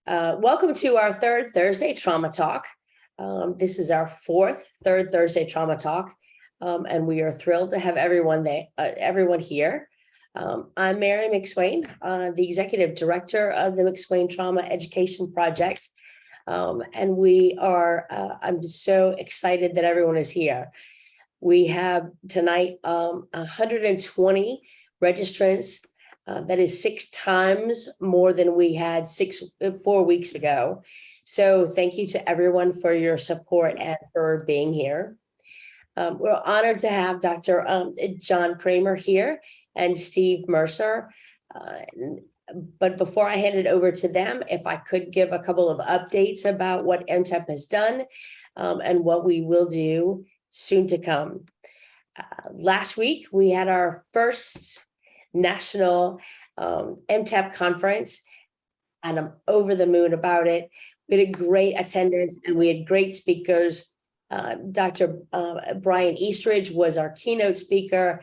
Welcome to our third Thursday Trauma Talk. This is our third Thursday Trauma Talk, and we are thrilled to have everyone here. I'm Mary McSwain, the Executive Director of the McSwain Trauma Education Project, and I'm just so excited that everyone is here. We have tonight 120 registrants. That is 6 times more than we had 4 weeks ago. So thank you to everyone for your support and for being here. We're honored to have Dr. Jon Krohmer here and Steve Mercer. But before I hand it over to them, if I could give a couple of updates about what MTEP has done and what we will do soon to come. Last week, we had our first national MTEP conference, and I'm over the moon about it. We had a great attendance and we had great speakers. Dr. Brian Eastridge was our keynote speaker,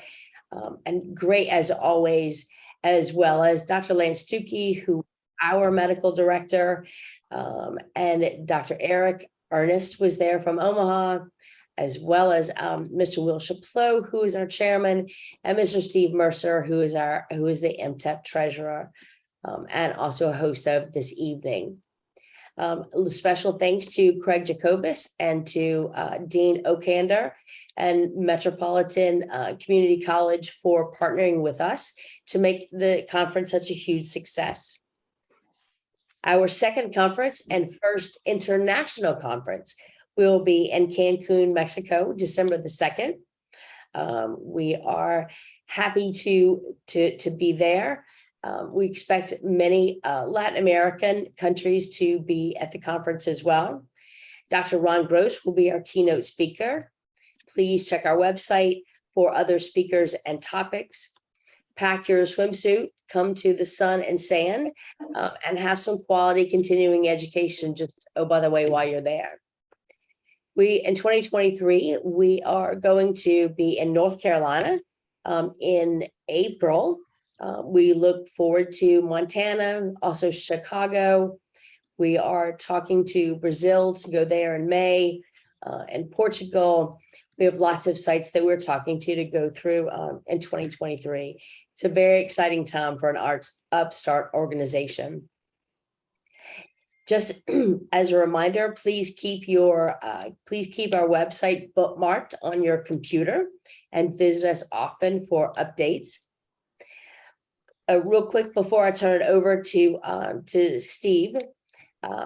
and great as always, as well as Dr. Lance Tukey, who our medical director, and Dr. Eric Ernest was there from Omaha, as well as Mr. Will Chaplot, who is our chairman, and Mr. Steve Mercer, who is the MTEP treasurer, and also a host of this evening. Special thanks to Craig Jacobus and to Dean Okander and Metropolitan Community College for partnering with us to make the conference such a huge success. Our second conference and first international conference will be in Cancun, Mexico, December the 2nd. We are happy to be there. We expect many Latin American countries to be at the conference as well. Dr. Ron Gross will be our keynote speaker. Please check our website for other speakers and topics. Pack your swimsuit, come to the sun and sand, and have some quality continuing education, just, oh, by the way, while you're there. In 2023, we are going to be in North Carolina in April. We look forward to Montana, also Chicago. We are talking to Brazil to go there in May, and Portugal. We have lots of sites that we're talking to go through in 2023. It's a very exciting time for an upstart organization. Just as a reminder, please keep our website bookmarked on your computer and visit us often for updates. Real quick before I turn it over to Steve,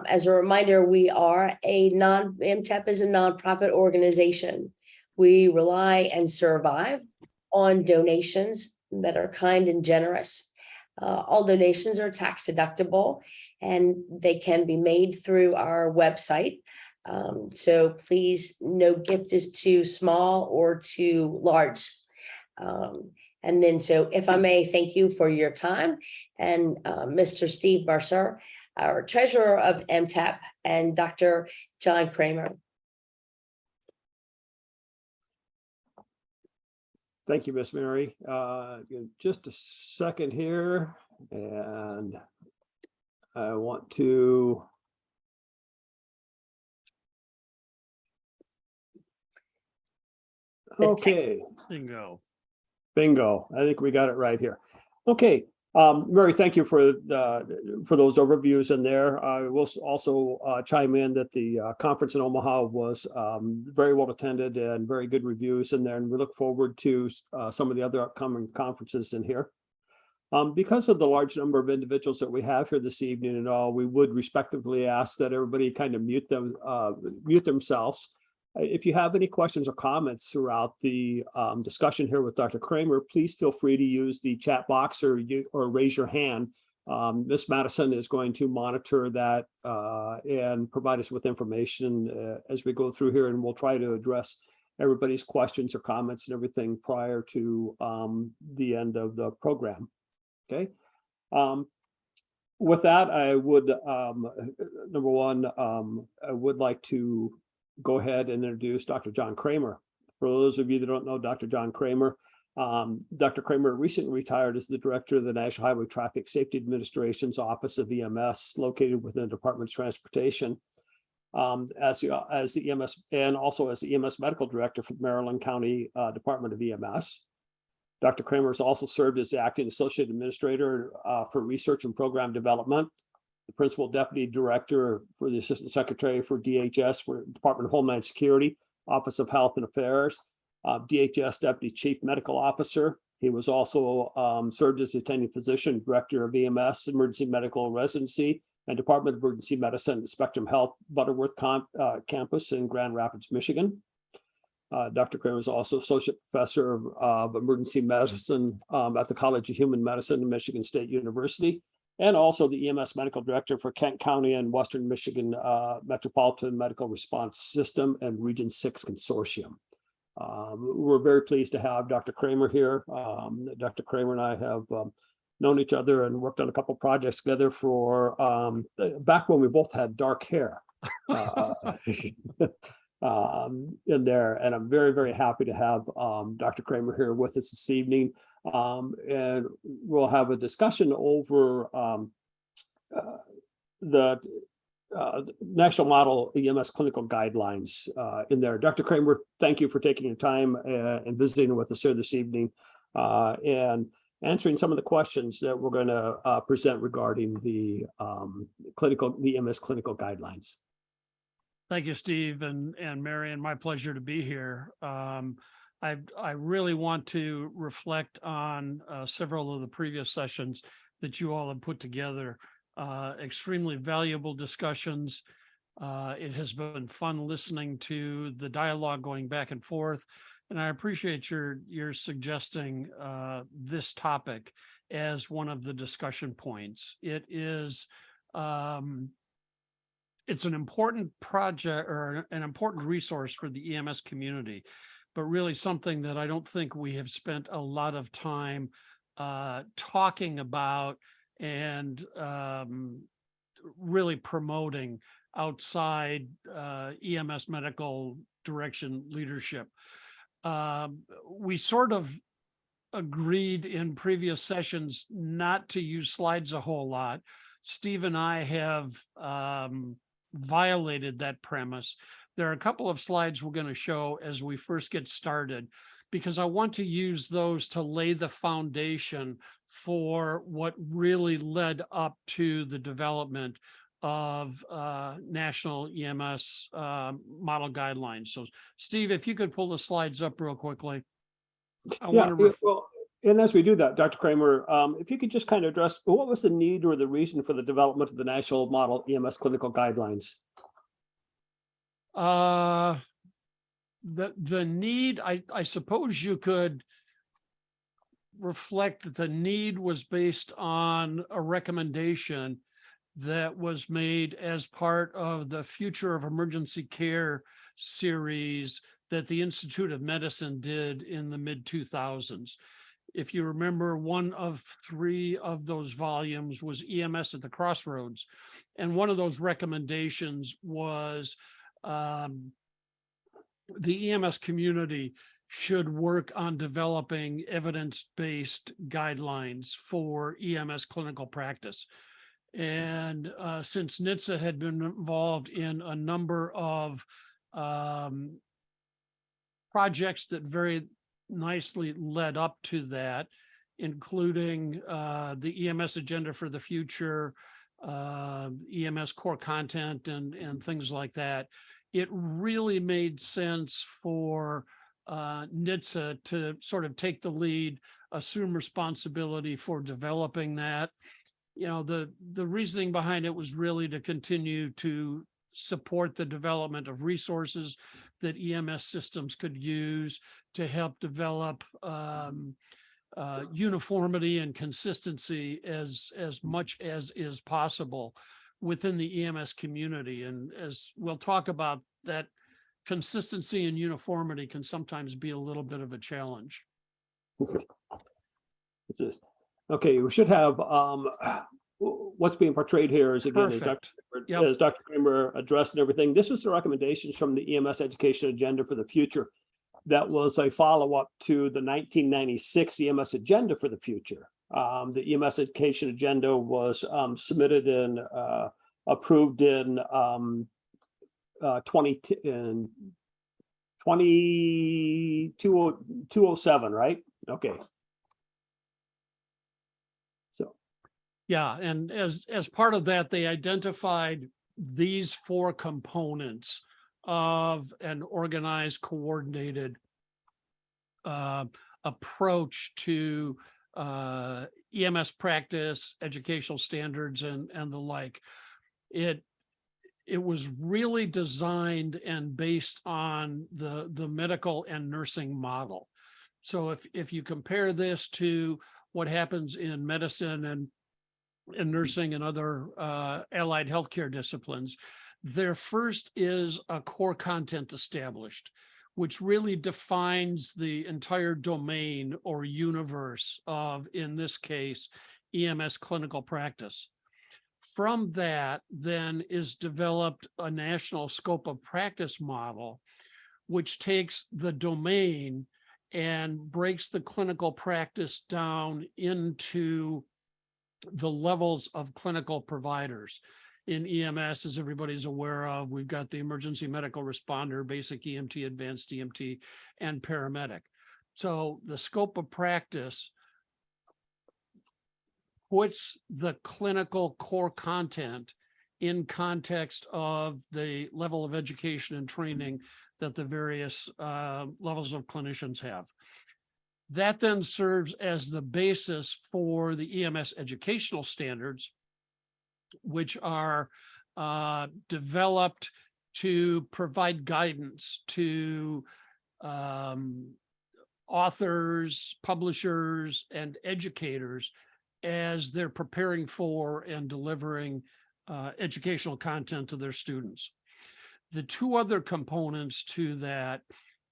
as a reminder, MTEP is a nonprofit organization. We rely and survive on donations that are kind and generous. All donations are tax deductible and they can be made through our website. So please, no gift is too small or too large. And then, so if I may, thank you for your time. And Mr. Steve Mercer, our treasurer of MTEP, and Dr. Jon Krohmer. Thank you, Miss Mary. Just a second here, and I want to okay. Bingo. I think we got it right here. Okay. Mary, thank you for those overviews in there. I will also chime in that the conference in Omaha was very well attended and very good reviews in there, and we look forward to some of the other upcoming conferences in here. Because of the large number of individuals that we have here this evening and all, we would respectively ask that everybody kind of mute themselves. If you have any questions or comments throughout the discussion here with Dr. Krohmer, please feel free to use the chat box or raise your hand. Ms. Madison is going to monitor that and provide us with information as we go through here, and we'll try to address everybody's questions or comments and everything prior to the end of the program. Okay. With that, I would, number one, I would like to go ahead and introduce Dr. Jon Krohmer. For those of you that don't know Dr. Jon Krohmer, Dr. Krohmer recently retired as the director of the National Highway Traffic Safety Administration's Office of EMS, located within the Department of Transportation, as the EMS and also as the EMS medical director for the Maryland County Department of EMS. Dr. Krohmer has also served as the acting associate administrator for research and program development, the principal deputy director for the assistant secretary for DHS for Department of Homeland Security, Office of Health and Affairs, DHS deputy chief medical officer. He was also served as the attending physician, director of EMS emergency medical residency and Department of Emergency Medicine at Spectrum Health Butterworth campus in Grand Rapids, Michigan. Dr. Krohmer is also associate professor of emergency medicine at the College of Human Medicine at Michigan State University, and also the EMS medical director for Kent County and Western Michigan Metropolitan Medical Response System and Region 6 Consortium. We're very pleased to have Dr. Krohmer here. Dr. Krohmer and I have known each other and worked on a couple projects together for back when we both had dark hair in there. And I'm very, very happy to have Dr. Krohmer here with us this evening. And we'll have a discussion over the National Model EMS clinical guidelines in there. Dr. Krohmer, thank you for taking your time and visiting with us here this evening and answering some of the questions that we're going to present regarding the EMS clinical guidelines. Thank you, Steve and Marion. My pleasure to be here. I really want to reflect on several of the previous sessions that you all have put together. Extremely valuable discussions. It has been fun listening to the dialogue going back and forth, and I appreciate your suggesting this topic as one of the discussion points. It is it's an important project or an important resource for the EMS community, but really something that I don't think we have spent a lot of time talking about and really promoting outside EMS medical direction leadership. We sort of agreed in previous sessions not to use slides a whole lot. Steve and I have violated that premise. There are a couple of slides we're going to show as we first get started, because I want to use those to lay the foundation for what really led up to the development of national EMS model guidelines. So Steve, if you could pull the slides up real quickly. And as we do that, Dr. Krohmer, if you could just kind of address what was the need or the reason for the development of the national model EMS clinical guidelines? The need, I suppose you could reflect that the need was based on a recommendation that was made as part of the Future of Emergency Care series that the Institute of Medicine did in the mid-2000s. If you remember, one of 3 of those volumes was EMS at the Crossroads. And one of those recommendations was the EMS community should work on developing evidence-based guidelines for EMS clinical practice. And since NHTSA had been involved in a number of projects that very nicely led up to that, including the EMS agenda for the future, EMS core content and things like that, it really made sense for NHTSA to sort of take the lead, assume responsibility for developing that. You know, the reasoning behind it was really to continue to support the development of resources that EMS systems could use to help develop uniformity and consistency as much as is possible within the EMS community. And as we'll talk about, that consistency and uniformity can sometimes be a little bit of a challenge. Okay, we should have what's being portrayed here is again, as Dr. Krohmer addressed and everything. This is the recommendations from the EMS education agenda for the future. that was a follow-up to the 1996 EMS agenda for the future. The EMS education agenda was submitted and approved in 207, right? Okay. So, Yeah, and as part of that, they identified these four components of an organized, coordinated approach to EMS practice, educational standards, and the like. It was really designed and based on the medical and nursing model. So if you compare this to what happens in medicine and nursing and other allied healthcare disciplines, there first is a core content established, which really defines the entire domain or universe of, in this case, EMS clinical practice. From that, then, is developed a national scope of practice model, which takes the domain and breaks the clinical practice down into the levels of clinical providers. In EMS, as everybody's aware of, we've got the emergency medical responder, basic EMT, advanced EMT, and paramedic. So the scope of practice puts the clinical core content in context of the level of education and training that the various levels of clinicians have. That then serves as the basis for the EMS educational standards, which are developed to provide guidance to authors, publishers, and educators as they're preparing for and delivering educational content to their students. The two other components to that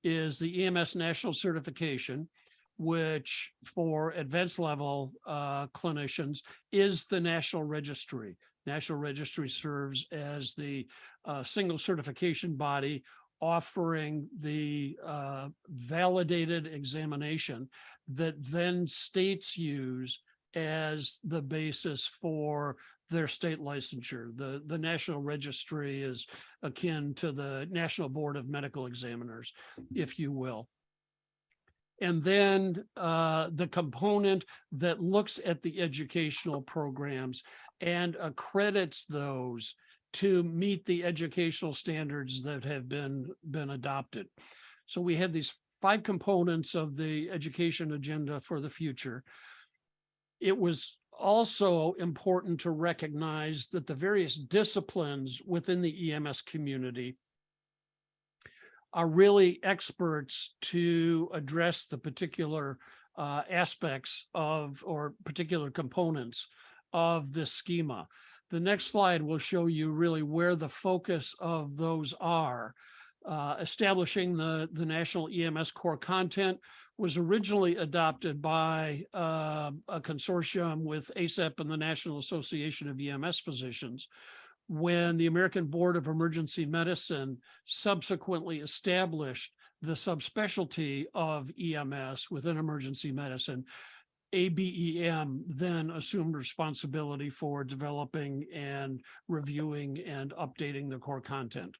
is the EMS national certification, which for advanced level clinicians is the national registry. National registry serves as the single certification body offering the validated examination that then states use as the basis for their state licensure. The national registry is akin to the National Board of Medical Examiners, if you will. And then the component that looks at the educational programs and accredits those to meet the educational standards that have been adopted. So we had these 5 components of the education agenda for the future. It was also important to recognize that the various disciplines within the EMS community are really experts to address the particular aspects of or particular components of this schema. The next slide will show you really where the focus of those are. Establishing the national EMS core content was originally adopted by a consortium with ACEP and the National Association of EMS Physicians, when the American Board of Emergency Medicine subsequently established the subspecialty of EMS within emergency medicine. ABEM then assumed responsibility for developing and reviewing and updating the core content.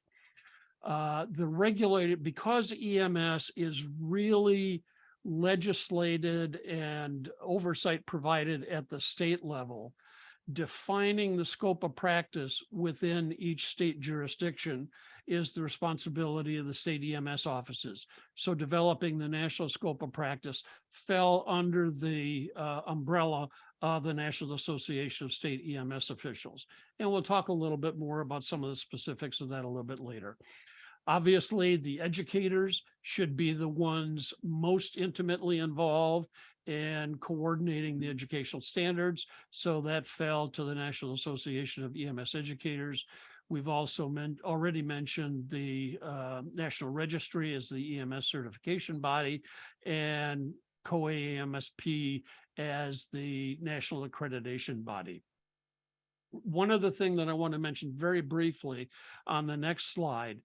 Because EMS is really legislated and oversight provided at the state level, defining the scope of practice within each state jurisdiction is the responsibility of the state EMS offices. So developing the national scope of practice fell under the umbrella of the National Association of State EMS Officials. And we'll talk a little bit more about some of the specifics of that a little bit later. Obviously, the educators should be the ones most intimately involved in coordinating the educational standards. So that fell to the National Association of EMS Educators. We've also already mentioned the National Registry as the EMS certification body, and COA-AMSP as the national accreditation body. One other thing that I want to mention very briefly on the next slide,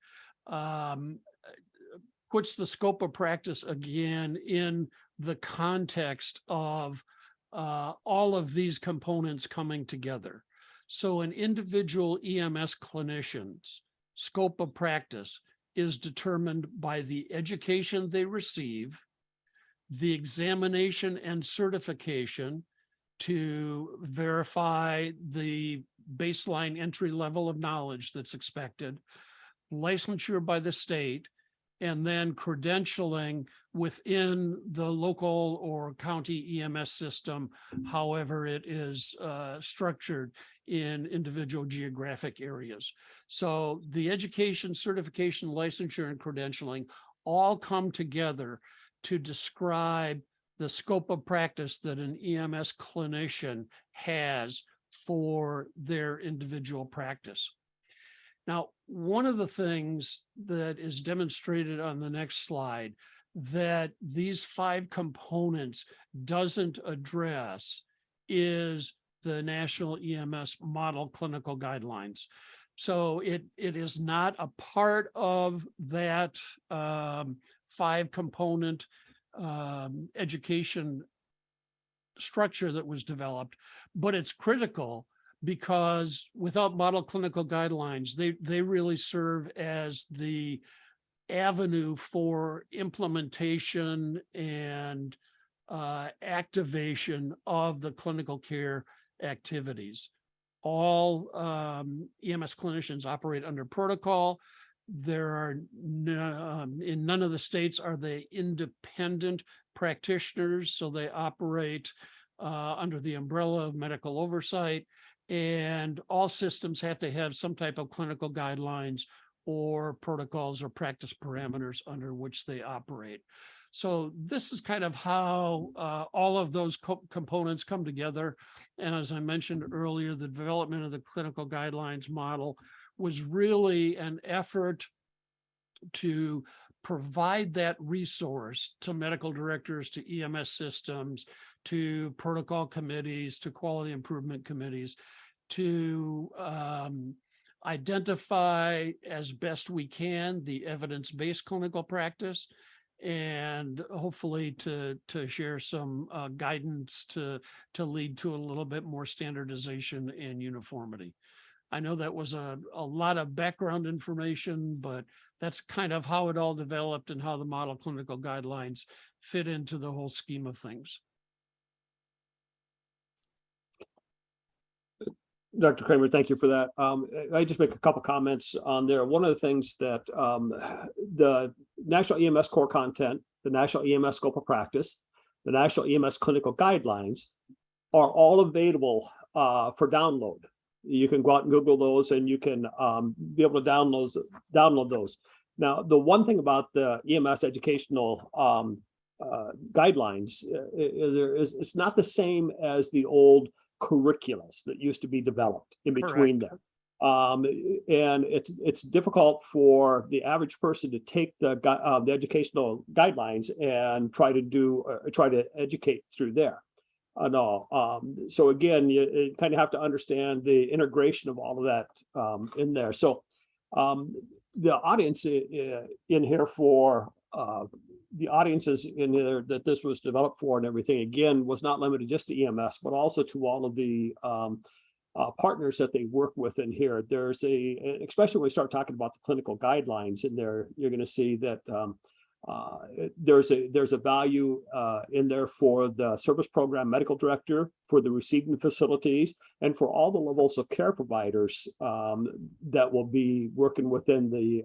puts the scope of practice again in the context of all of these components coming together. So an individual EMS clinician's scope of practice is determined by the education they receive, the examination and certification to verify the baseline entry level of knowledge that's expected, licensure by the state, and then credentialing within the local or county EMS system, however it is structured in individual geographic areas. So the education, certification, licensure, and credentialing all come together to describe the scope of practice that an EMS clinician has for their individual practice. Now, one of the things that is demonstrated on the next slide that these 5 components doesn't address is the National EMS Model Clinical Guidelines. So it is not a part of that 5-component education structure that was developed, but it's critical because without model clinical guidelines, they really serve as the avenue for implementation and activation of the clinical care activities. All EMS clinicians operate under protocol. There are in none of the states are they independent practitioners, so they operate under the umbrella of medical oversight. And all systems have to have some type of clinical guidelines or protocols or practice parameters under which they operate. So this is kind of how all of those components come together. And as I mentioned earlier, the development of the clinical guidelines model was really an effort to provide that resource to medical directors, to EMS systems, to protocol committees, to quality improvement committees, to identify as best we can the evidence-based clinical practice, and hopefully to share some guidance to lead to a little bit more standardization and uniformity. I know that was a lot of background information, but that's kind of how it all developed and how the model clinical guidelines fit into the whole scheme of things. Dr. Krohmer, thank you for that. I just make a couple comments on there. One of the things that the National EMS Core Content, the National EMS Scope of Practice, the National EMS Clinical Guidelines are all available for download. You can go out and Google those, and you can be able to download those. Now, the one thing about the EMS educational guidelines, it's not the same as the old curriculums that used to be developed in between them. And it's difficult for the average person to take the educational guidelines and try to educate through there. So again, you kind of have to understand the integration of all of that in there. So the audience in here for the audiences in there that this was developed for and everything, again, was not limited just to EMS, but also to all of the partners that they work with in here. There's especially when we start talking about the clinical guidelines in there, you're going to see that there's a value in there for the service program medical director, for the receiving facilities, and for all the levels of care providers that will be working within the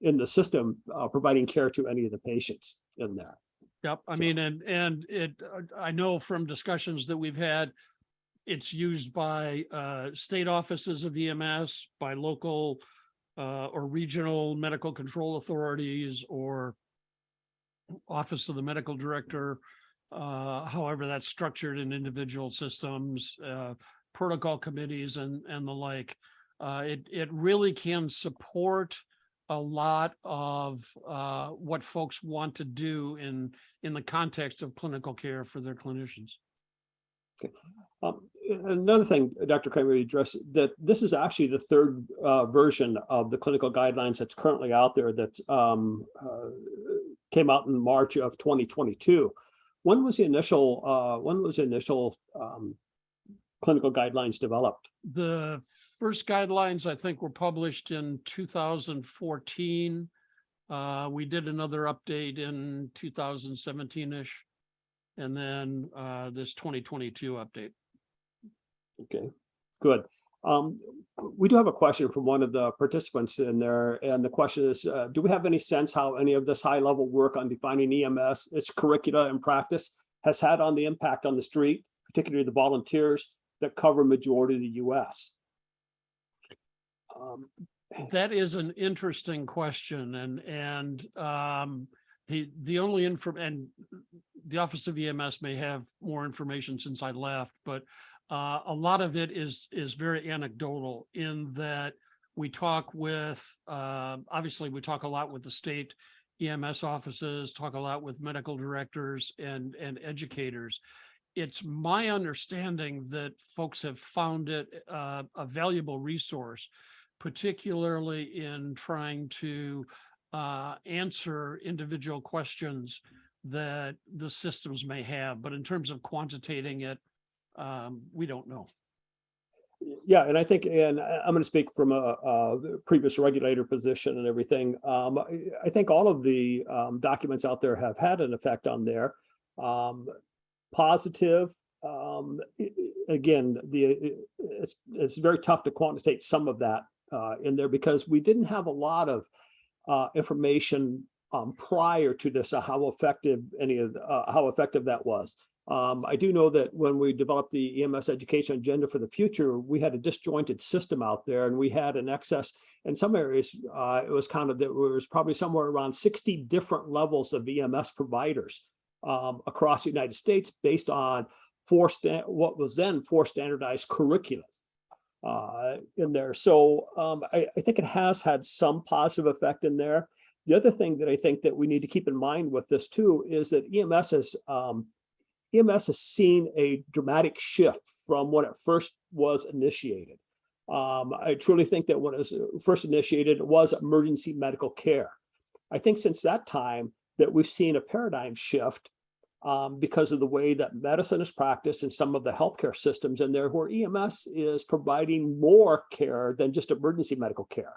in the system, providing care to any of the patients in there. Yep. I mean, and I know from discussions that we've had, it's used by state offices of EMS, by local or regional medical control authorities, or office of the medical director, however that's structured in individual systems, protocol committees and the like. It really can support a lot of what folks want to do in the context of clinical care for their clinicians. Okay. another thing, Dr. Krohmer addressed, that this is actually the third version of the clinical guidelines that's currently out there that came out in March of 2022. When was the initial clinical guidelines developed? The first guidelines, I think, were published in 2014. We did another update in 2017-ish, and then this 2022 update. Okay, good. We do have a question from one of the participants in there, and the question is, do we have any sense how any of this high-level work on defining EMS, its curricula and practice, has had on the impact on the street, particularly the volunteers that cover majority of the U.S.? That is an interesting question, and the only and the Office of EMS may have more information since I left, but a lot of it is very anecdotal in that we talk with obviously we talk a lot with the state EMS offices, talk a lot with medical directors and educators. It's my understanding that folks have found it a valuable resource, particularly in trying to answer individual questions that the systems may have. But in terms of quantitating it, we don't know. Yeah, and I think, and I'm going to speak from a previous regulator position and everything. I think all of the documents out there have had an effect on there. Positive. Again, it's very tough to quantitate some of that in there because we didn't have a lot of information prior to this, how effective that was. I do know that when we developed the EMS education agenda for the future, we had a disjointed system out there, and we had an excess in some areas. It was counted that there was probably somewhere around 60 different levels of EMS providers across the United States based on what was then four standardized curricula in there. So I think it has had some positive effect in there. The other thing that I think that we need to keep in mind with this too is that EMS has seen a dramatic shift from when it first was initiated. I truly think that when it was first initiated, it was emergency medical care. I think since that time that we've seen a paradigm shift because of the way that medicine is practiced in some of the healthcare systems in there, where EMS is providing more care than just emergency medical care.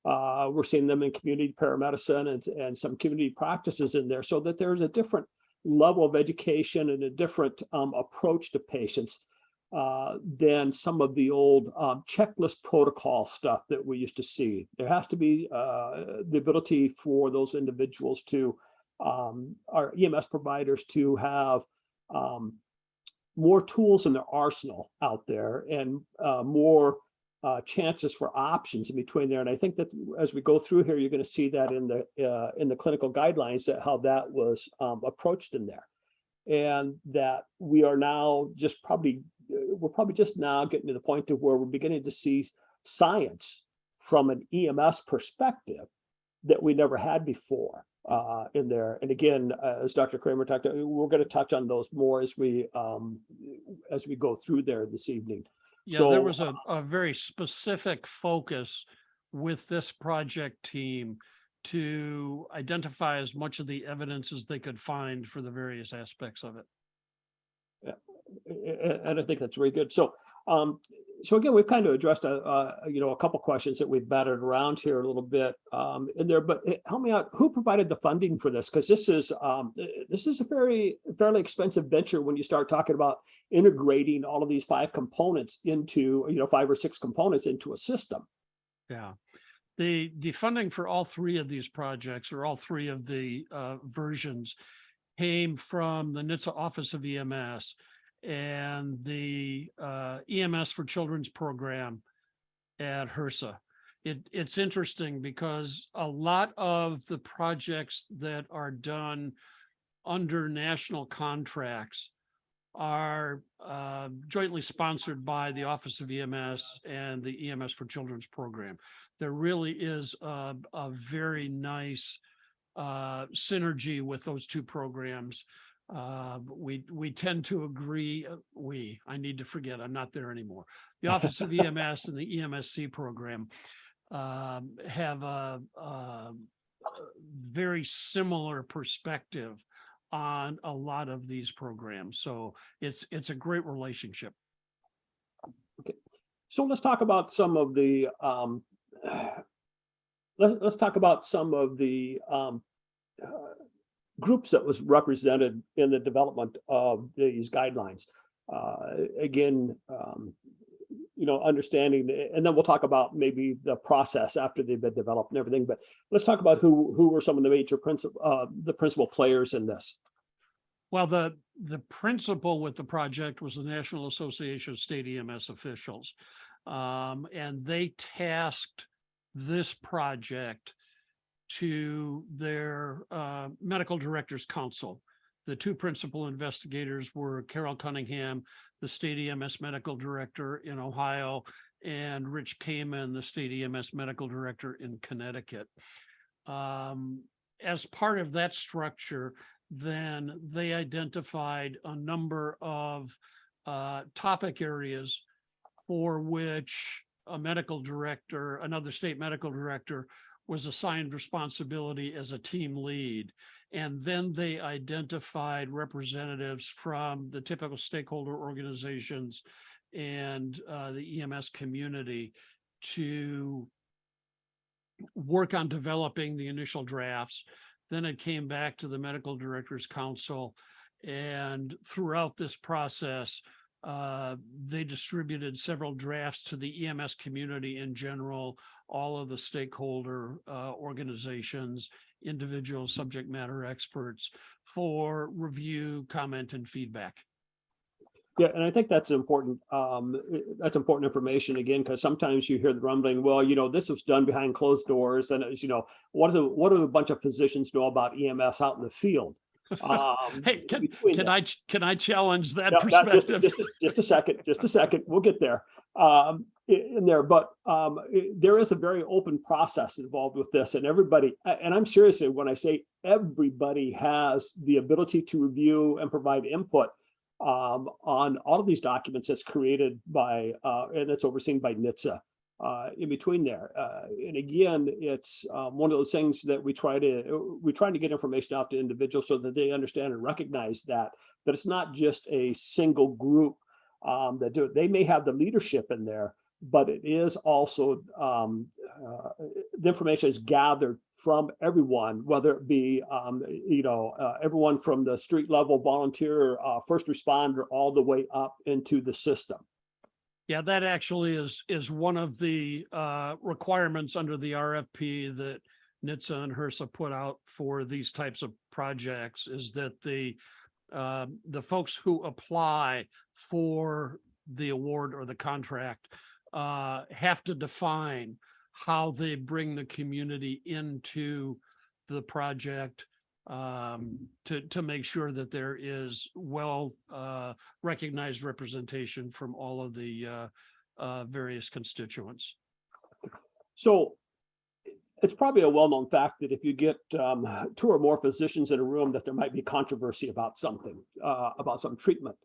We're seeing them in community paramedicine and some community practices in there, so that there's a different level of education and a different approach to patients than some of the old checklist protocol stuff that we used to see. There has to be the ability for those individuals to, our EMS providers, to have more tools in their arsenal out there and more chances for options in between there. And I think that as we go through here, you're going to see that in the clinical guidelines, that how that was approached in there, and that we are now we're probably just now getting to the point to where we're beginning to see science from an EMS perspective that we never had before in there. And again, as Dr. Krohmer talked about, we're going to touch on those more as we go through there this evening. Yeah, so, there was a very specific focus with this project team to identify as much of the evidence as they could find for the various aspects of it. Yeah, and I think that's very good. So again, we've kind of addressed a couple questions that we've batted around here a little bit in there. But help me out. Who provided the funding for this? Because this is a fairly expensive venture when you start talking about integrating all of these five components into 5 or 6 components into a system. Yeah, the funding for all three of these projects, or all three of the versions, came from the NHTSA Office of EMS and the EMS for Children's program at HRSA. It's interesting because a lot of the projects that are done under national contracts are jointly sponsored by the Office of EMS and the EMS for Children's program. There really is a very nice synergy with those two programs. We tend to agree, I need to forget, I'm not there anymore. The Office of EMS and the EMSC program have a very similar perspective on a lot of these programs. So it's a great relationship. So let's talk about some of the let's talk about some of the groups that was represented in the development of these guidelines. Again, understanding, and then we'll talk about maybe the process after they've been developed and everything. But let's talk about who were some of the major principal players in this. Well, the principal with the project was the National Association of State EMS Officials. And they tasked this project to their Medical Directors Council. The two principal investigators were Carol Cunningham, the State EMS Medical Director in Ohio, and Rich Kamen, the State EMS Medical Director in Connecticut. As part of that structure, then they identified a number of topic areas for which a medical director, another state medical director, was assigned responsibility as a team lead. And then they identified representatives from the typical stakeholder organizations and the EMS community to work on developing the initial drafts. Then it came back to the Medical Directors Council. And throughout this process, they distributed several drafts to the EMS community in general, all of the stakeholder organizations, individual subject matter experts for review, comment, and feedback. Yeah, and I think that's important. That's important information again, because sometimes you hear the rumbling. Well, this was done behind closed doors, and it's, what do a bunch of physicians know about EMS out in the field? Hey, can I challenge that perspective? Just a second. We'll get there. In there, but there is a very open process involved with this, and everybody. And I'm serious when I say everybody has the ability to review and provide input on all of these documents that's created by and that's overseen by NHTSA. In between there, and again, it's one of those things that we try to get information out to individuals so that they understand and recognize that it's not just a single group that do it. They may have the leadership in there, but it is also the information is gathered from everyone, whether it be everyone from the street level volunteer, first responder, all the way up into the system. Yeah, that actually is one of the requirements under the RFP that NHTSA and HRSA put out for these types of projects, is that the folks who apply for the award or the contract have to define how they bring the community into the project to make sure that there is well recognized representation from all of the various constituents. So it's probably a well-known fact that if you get two or more physicians in a room, that there might be controversy about something, about some treatment.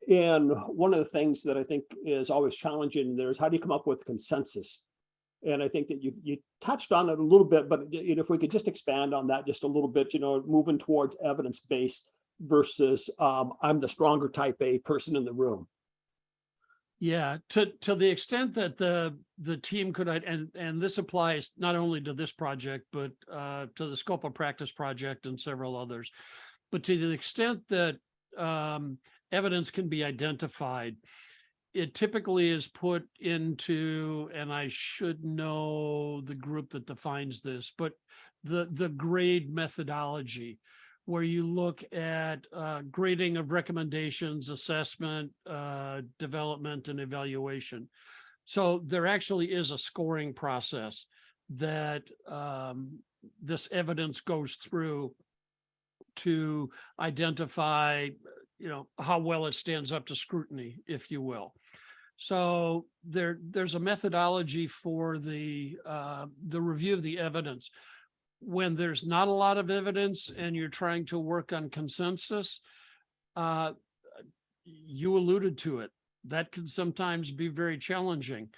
And one of the things that I think is always challenging there is, how do you come up with consensus? And I think that you touched on it a little bit, but if we could just expand on that just a little bit, moving towards evidence-based versus I'm the stronger type A person in the room. Yeah, to the extent that the team could, and this applies not only to this project, but to the Scope of Practice project and several others, but to the extent that evidence can be identified, it typically is put into, and I should know the group that defines this, but the grade methodology, where you look at grading of recommendations, assessment, development, and evaluation. So there actually is a scoring process that this evidence goes through to identify, how well it stands up to scrutiny, if you will. So there's a methodology for the review of the evidence. when there's not a lot of evidence and you're trying to work on consensus, you alluded to it. That can sometimes be very challenging.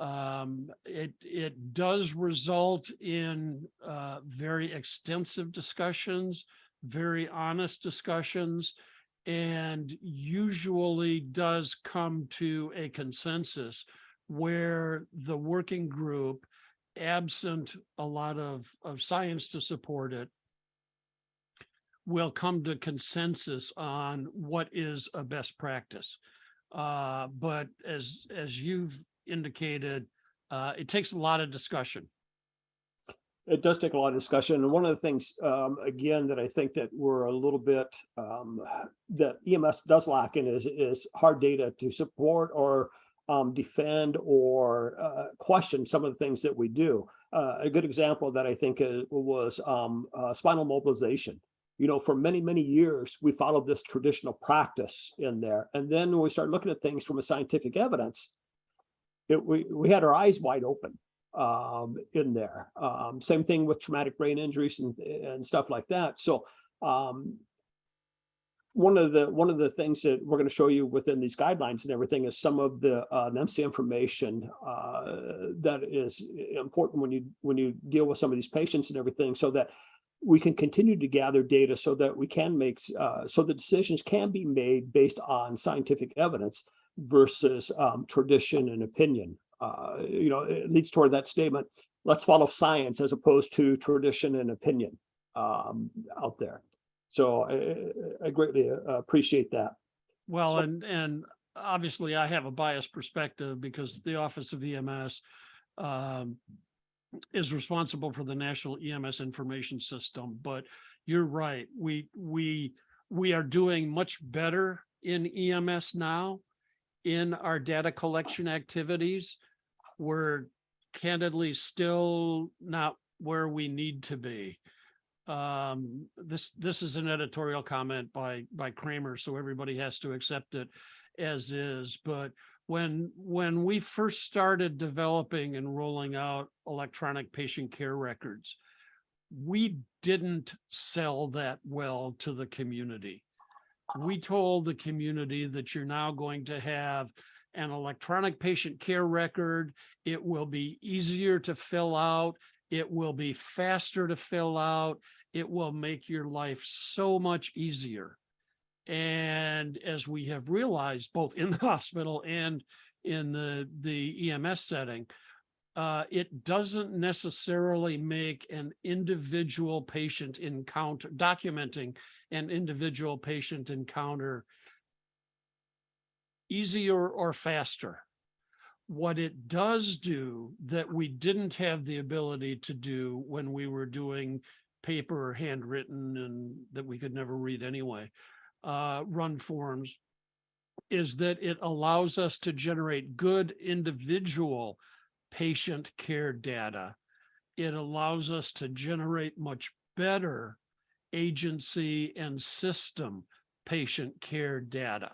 It does result in very extensive discussions, very honest discussions, and usually does come to a consensus where the working group, absent a lot of science to support it, will come to consensus on what is a best practice. But as you've indicated, it takes a lot of discussion. It does take a lot of discussion. And one of the things, again, that I think that we're a little bit, that EMS does lack in is hard data to support or defend or question some of the things that we do. A good example of that I think was spinal mobilization. You know, for many, many years, we followed this traditional practice in there. And then when we started looking at things from a scientific evidence, we had our eyes wide open in there. Same thing with traumatic brain injuries and stuff like that. So one of the things that we're going to show you within these guidelines and everything is some of the NMC information that is important when you deal with some of these patients and everything, so that we can continue to gather data so that we can make so the decisions can be made based on scientific evidence versus tradition and opinion. You know, it leads toward that statement, let's follow science as opposed to tradition and opinion out there. So I greatly appreciate that. Well, So- and obviously I have a biased perspective because the Office of EMS is responsible for the National EMS Information System. But you're right, we are doing much better in EMS now in our data collection activities. We're candidly still not where we need to be. This is an editorial comment by Krohmer, so everybody has to accept it as is. But when we first started developing and rolling out electronic patient care records, we didn't sell that well to the community. We told the community that you're now going to have an electronic patient care record. It will be easier to fill out. It will be faster to fill out. It will make your life so much easier. And as we have realized, both in the hospital and in the EMS setting, it doesn't necessarily make an individual patient encounter, documenting an individual patient encounter easier or faster. What it does do that we didn't have the ability to do when we were doing paper or handwritten and that we could never read anyway, run forms, is that it allows us to generate good individual patient care data. It allows us to generate much better agency and system patient care data,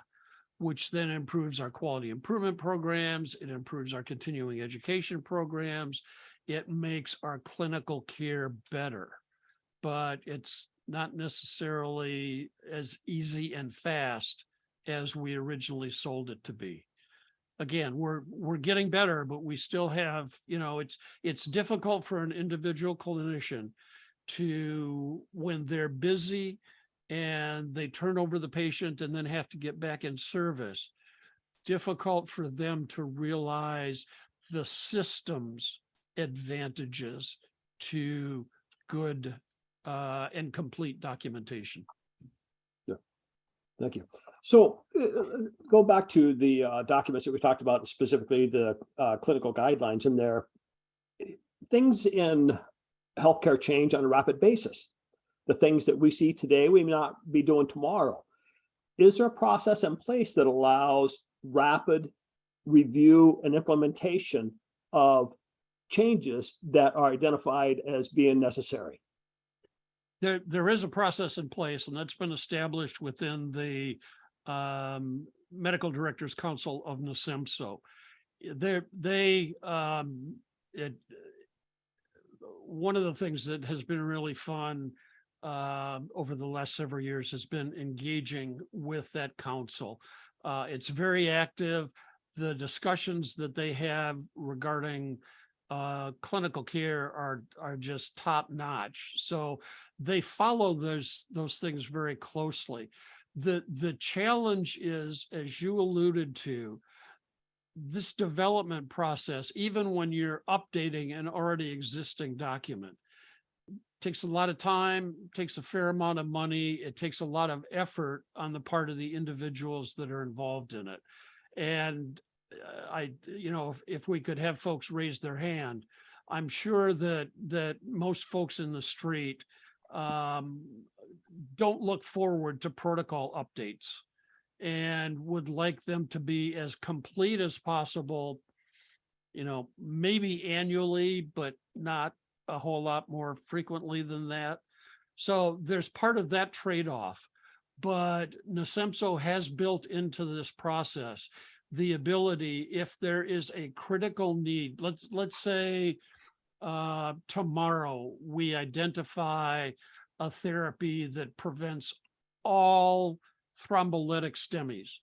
which then improves our quality improvement programs. It improves our continuing education programs. It makes our clinical care better, but it's not necessarily as easy and fast as we originally sold it to be. Again, we're getting better, but we still have, you know, it's difficult for an individual clinician to, when they're busy and they turn over the patient and then have to get back in service, difficult for them to realize the system's advantages to good and complete documentation. Yeah, thank you. So go back to the documents that we talked about, specifically the clinical guidelines in there. Things in healthcare change on a rapid basis. The things that we see today, we may not be doing tomorrow. Is there a process in place that allows rapid review and implementation of changes that are identified as being necessary? There is a process in place, and that's been established within the Medical Directors Council of one of the things that has been really fun over the last several years has been engaging with that council. It's very active. The discussions that they have regarding clinical care are just top notch. So they follow those things very closely. The challenge is, as you alluded to, this development process, even when you're updating an already existing document, takes a lot of time, takes a fair amount of money. It takes a lot of effort on the part of the individuals that are involved in it. And if we could have folks raise their hand, I'm sure that most folks in the street don't look forward to protocol updates and would like them to be as complete as possible, maybe annually, but not a whole lot more frequently than that. So there's part of that trade-off, but NASEMSO has built into this process the ability, if there is a critical need, let's say tomorrow we identify a therapy that prevents all thrombolytic STEMIs.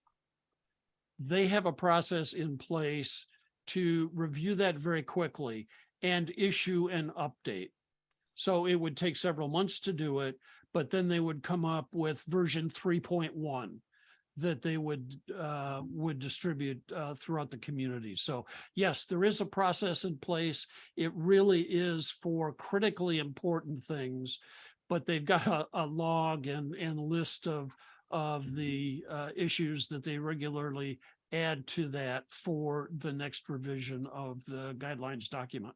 They have a process in place to review that very quickly and issue an update. So it would take several months to do it, but then they would come up with version 3.1 that they would distribute throughout the community. So yes, there is a process in place. It really is for critically important things, but they've got a log and list of the issues that they regularly add to that for the next revision of the guidelines document.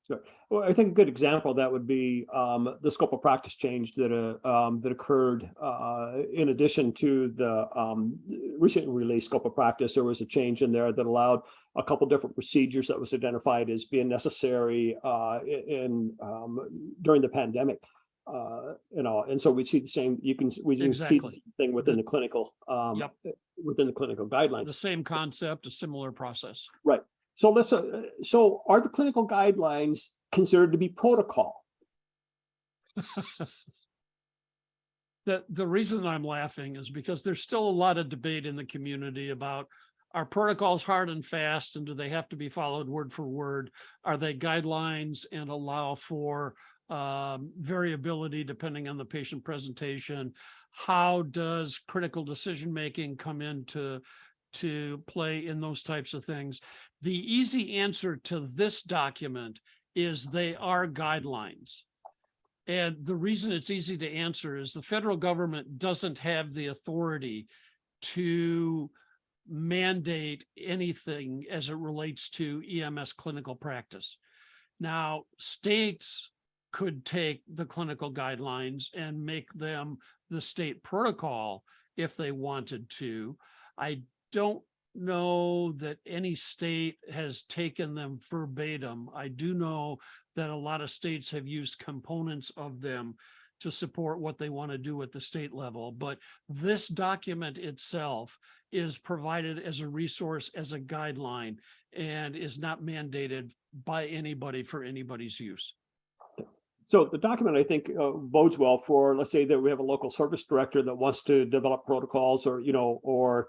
Sure. Well, I think a good example of that would be the scope of practice change that occurred in addition to the recently released scope of practice. There was a change in there that allowed a couple different procedures that was identified as being necessary during the pandemic. And so we see the same. We can see the same thing within the clinical within the clinical guidelines. The same concept, a similar process. Right. So so are the clinical guidelines considered to be protocol? The reason I'm laughing is because there's still a lot of debate in the community about, are protocols hard and fast, and do they have to be followed word for word? Are they guidelines and allow for variability depending on the patient presentation? How does critical decision-making come into play in those types of things? The easy answer to this document is they are guidelines. And the reason it's easy to answer is the federal government doesn't have the authority to mandate anything as it relates to EMS clinical practice. Now, states could take the clinical guidelines and make them the state protocol if they wanted to. I don't know that any state has taken them verbatim. I do know that a lot of states have used components of them to support what they want to do at the state level. But this document itself is provided as a resource, as a guideline, and is not mandated by anybody for anybody's use. So the document, I think, bodes well for, let's say that we have a local service director that wants to develop protocols or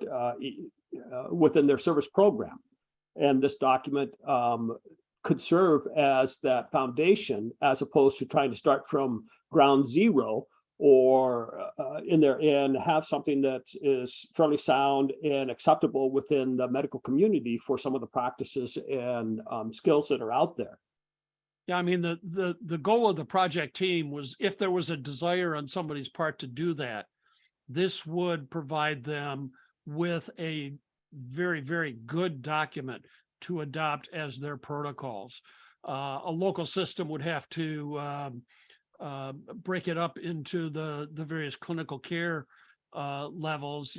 within their service program. And this document could serve as that foundation, as opposed to trying to start from ground zero or in there and have something that is fairly sound and acceptable within the medical community for some of the practices and skills that are out there. Yeah, I mean, the goal of the project team was, if there was a desire on somebody's part to do that, this would provide them with a very, very good document to adopt as their protocols. A local system would have to break it up into the various clinical care levels.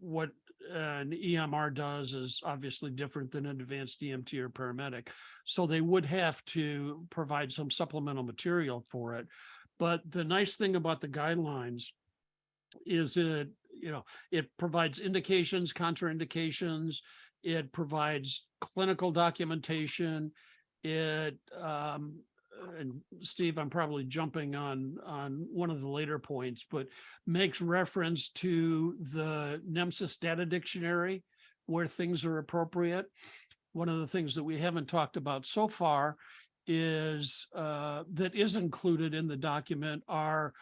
What an EMR does is obviously different than an advanced EMT or paramedic. So they would have to provide some supplemental material for it. But the nice thing about the guidelines is it provides indications, contraindications, it provides clinical documentation, it and Steve, I'm probably jumping on one of the later points, but makes reference to the NEMSIS data dictionary where things are appropriate. One of the things that we haven't talked about so far is that is included in the document are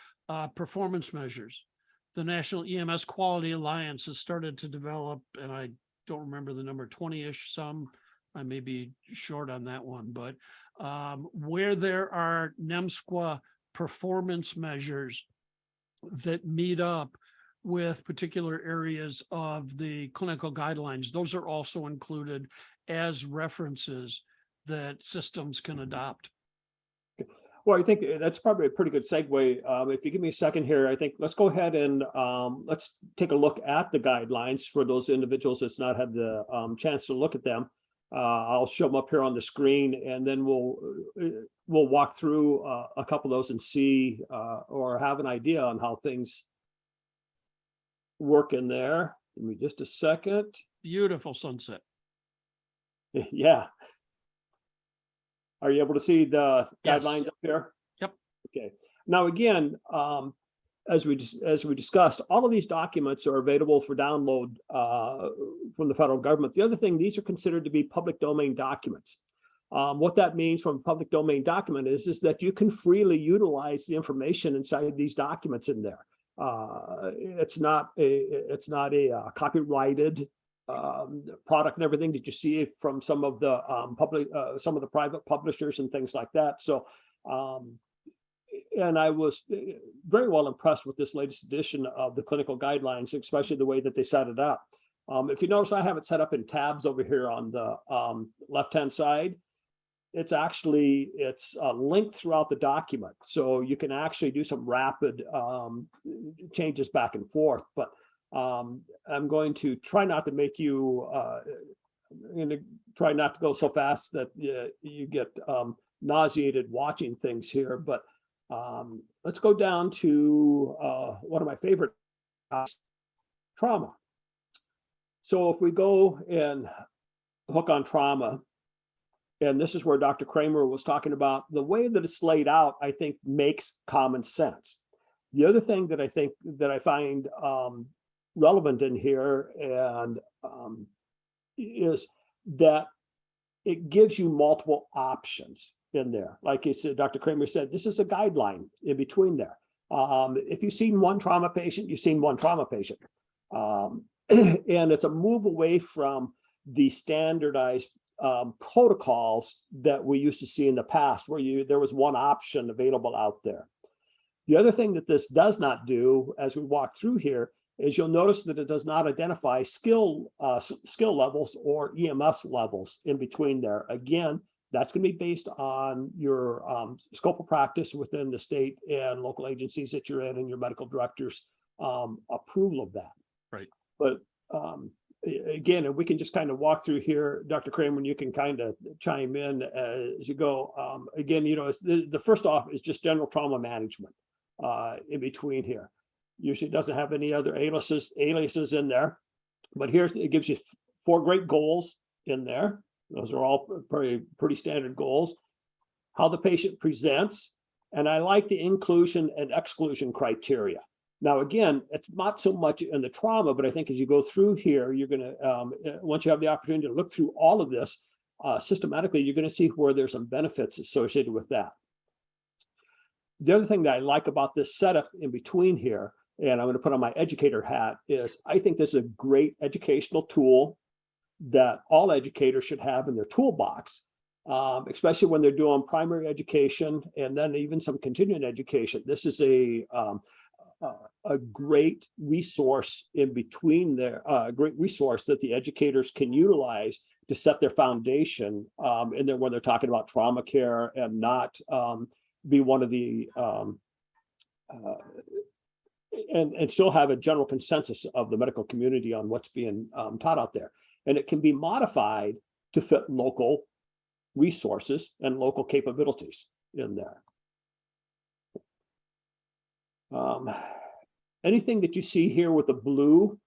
performance measures. The National EMS Quality Alliance has started to develop, and I don't remember the number, 20-ish some. I may be short on that one, but where there are NEMSQA performance measures that meet up with particular areas of the clinical guidelines, those are also included as references that systems can adopt. Well, I think that's probably a pretty good segue. If you give me a second here, I think let's go ahead and let's take a look at the guidelines for those individuals that's not had the chance to look at them. I'll show them up here on the screen, and then we'll walk through a couple of those and see or have an idea on how things work in there. Give me just a second. Beautiful sunset. Yeah. Are you able to see the Yes. guidelines up here? Yep. Okay. Now, again, as we discussed, all of these documents are available for download from the federal government. The other thing, these are considered to be public domain documents. What that means from a public domain document is that you can freely utilize the information inside these documents in there. It's not a copyrighted product and everything that you see from some of the some of the private publishers and things like that. So, and I was very well impressed with this latest edition of the clinical guidelines, especially the way that they set it up. If you notice, I have it set up in tabs over here on the left-hand side. It's linked throughout the document, so you can actually do some rapid changes back and forth. But I'm going to try not to make you, try not to go so fast that you get nauseated watching things here. But let's go down to one of my favorite topics, trauma. So if we go and hook on trauma, and this is where Dr. Krohmer was talking about the way that it's laid out, I think makes common sense. The other thing that I think that I find relevant in here and is that it gives you multiple options in there. Like you said, Dr. Krohmer said, this is a guideline in between there. If you've seen one trauma patient, you've seen one trauma patient. And it's a move away from the standardized protocols that we used to see in the past, where there was one option available out there. The other thing that this does not do, as we walk through here, is you'll notice that it does not identify skill levels or EMS levels in between there. Again, that's going to be based on your scope of practice within the state and local agencies that you're in, and your medical director's approval of that. Right. But again, and we can just kind of walk through here, Dr. Krohmer, and you can kind of chime in as you go. Again, the first off is just general trauma management in between here. Usually doesn't have any other aliases in there, but here's, it gives you 4 great goals in there. Those are all pretty standard goals. How the patient presents, and I like the inclusion and exclusion criteria. Now, again, it's not so much in the trauma, but I think as you go through here, you're going to, once you have the opportunity to look through all of this systematically, you're going to see where there's some benefits associated with that. The other thing that I like about this setup in between here, and I'm going to put on my educator hat, is I think this is a great educational tool that all educators should have in their toolbox, especially when they're doing primary education and then even some continuing education. This is a great resource in between there, a great resource that the educators can utilize to set their foundation in there when they're talking about trauma care, and not be one of the and still have a general consensus of the medical community on what's being taught out there. And it can be modified to fit local resources and local capabilities in there. Anything that you see here with the blue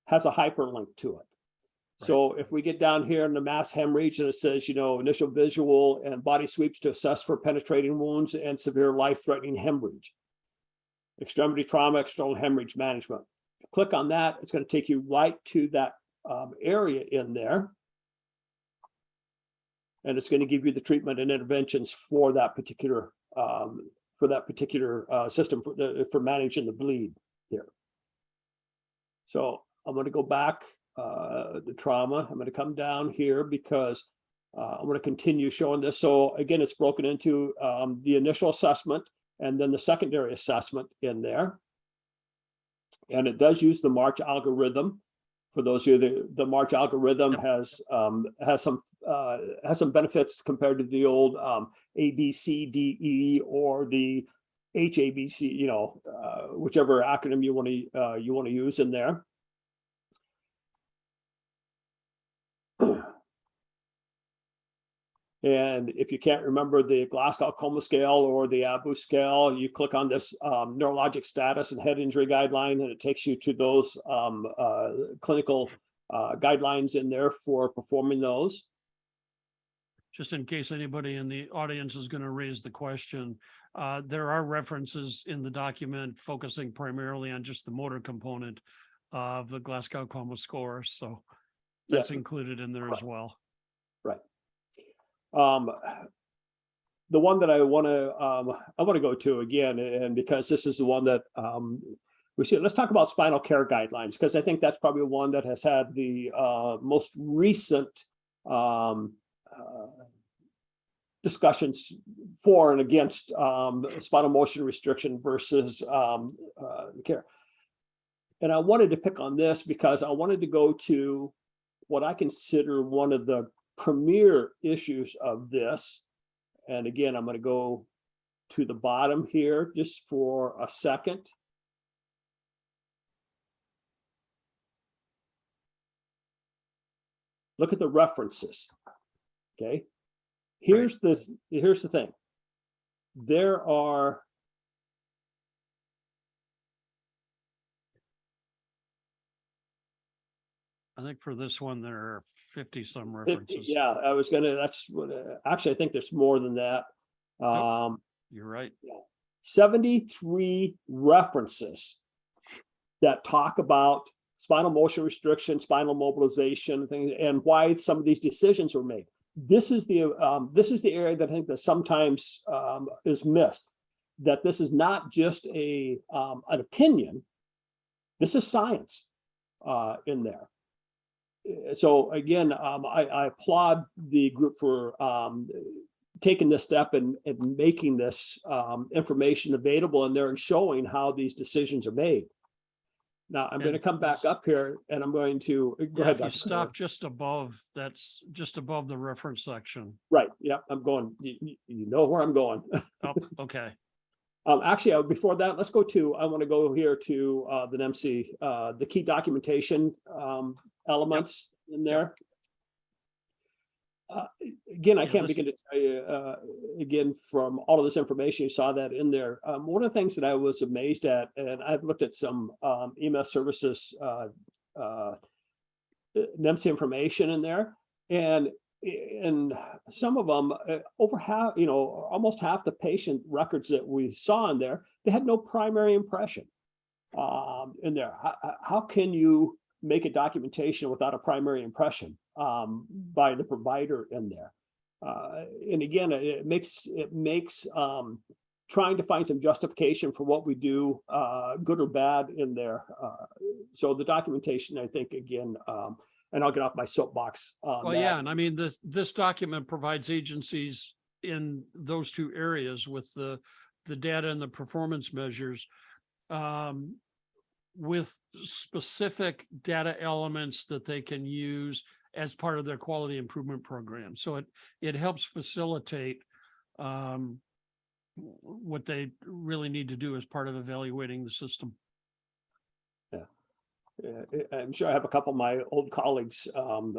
has a hyperlink to it. So if we get down here in the mass hemorrhage and it says, you know, initial visual and body sweeps to assess for penetrating wounds and severe life-threatening hemorrhage, extremity trauma, external hemorrhage management. Click on that. It's going to take you right to that area in there. And it's going to give you the treatment and interventions for that particular system for managing the bleed here. So I'm going to go back the trauma. I'm going to come down here because I'm going to continue showing this. So again, it's broken into the initial assessment and then the secondary assessment in there. And it does use the March algorithm. For those of you, the March algorithm has some benefits compared to the old A, B, C, D, E, or the HABC, you know, whichever acronym you want to use in there. And if you can't remember the Glasgow-Coma scale or the Abu scale, you click on this neurologic status and head injury guideline, and it takes you to those clinical guidelines in there for performing those. Just in case anybody in the audience is going to raise the question, there are references in the document focusing primarily on just the motor component of the Glasgow-Coma score. So that's included in there as well. Right. The one that I want to go to again, and because this is the one that we see, let's talk about spinal care guidelines, because I think that's probably one that has had the most recent discussions for and against spinal motion restriction versus care. And I wanted to pick on this because I wanted to go to what I consider one of the premier issues of this. And again, I'm going to go to the bottom here just for a second. Look at the references. Okay. Here's the thing. There are I think for this one, there are 50 some references. Yeah, I was gonna, that's what, actually, I think there's more than that. You're right. 73 references that talk about spinal motion restriction, spinal mobilization, things, and why some of these decisions were made. This is the area that I think that sometimes is missed, that this is not just an opinion. This is science in there. So again, I applaud the group for taking this step and making this information available in there and showing how these decisions are made. Now I'm going to come back up here and I'm going to go ahead. If you stop just above, that's just above the reference section. Right. Yeah, I'm going. You know where I'm going. Oh, okay. Actually, before that, let's go to. I want to go here to the NEMC, the key documentation elements in there. Again, I can't begin to tell you, again, from all of this information, you saw that in there. One of the things that I was amazed at, and I've looked at some EMS services, NEMC information in there, and some of them, over half, almost half the patient records that we saw in there, they had no primary impression in there. How can you make a documentation without a primary impression by the provider in there? And again, it makes trying to find some justification for what we do, good or bad, in there. So the documentation, I think, again, and I'll get off my soapbox. Well, yeah, and I mean, this document provides agencies in those two areas with the data and the performance measures, with specific data elements that they can use as part of their quality improvement program. So it helps facilitate what they really need to do as part of evaluating the system. Yeah. I'm sure I have a couple of my old colleagues on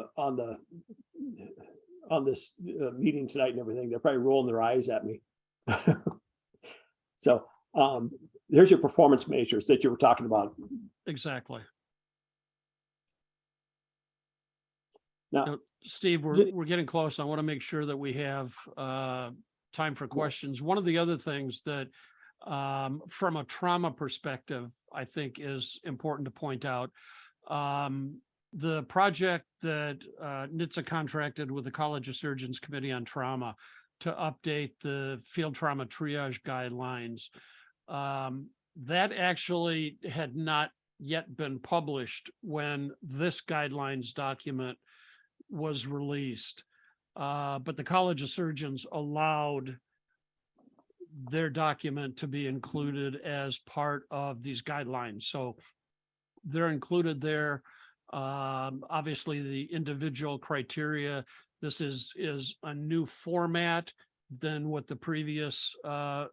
this meeting tonight and everything. They're probably rolling their eyes at me. So here's your performance measures that you were talking about. Exactly. Now, Steve, J- we're getting close. I want to make sure that we have time for questions. One of the other things that from a trauma perspective, I think is important to point out. The project that NHTSA contracted with the College of Surgeons Committee on Trauma to update the field trauma triage guidelines, that actually had not yet been published when this guidelines document was released. But the College of Surgeons allowed their document to be included as part of these guidelines. So they're included there. Obviously, the individual criteria. This is a new format than what the previous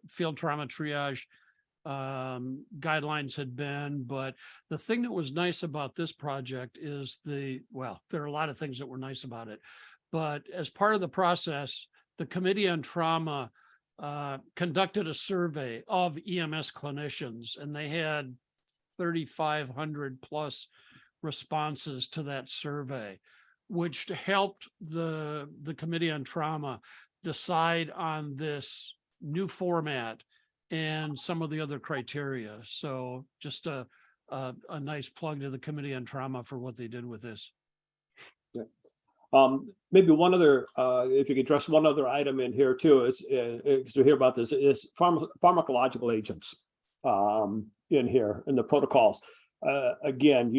field trauma triage guidelines had been. But the thing that was nice about this project is there are a lot of things that were nice about it. But as part of the process, the Committee on Trauma conducted a survey of EMS clinicians, and they had 3,500 plus responses to that survey, which helped the Committee on Trauma decide on this new format and some of the other criteria. So just a nice plug to the Committee on Trauma for what they did with this. Maybe one other, if you could address one other item in here too, is to hear about this, is pharmacological agents in here in the protocols. Again,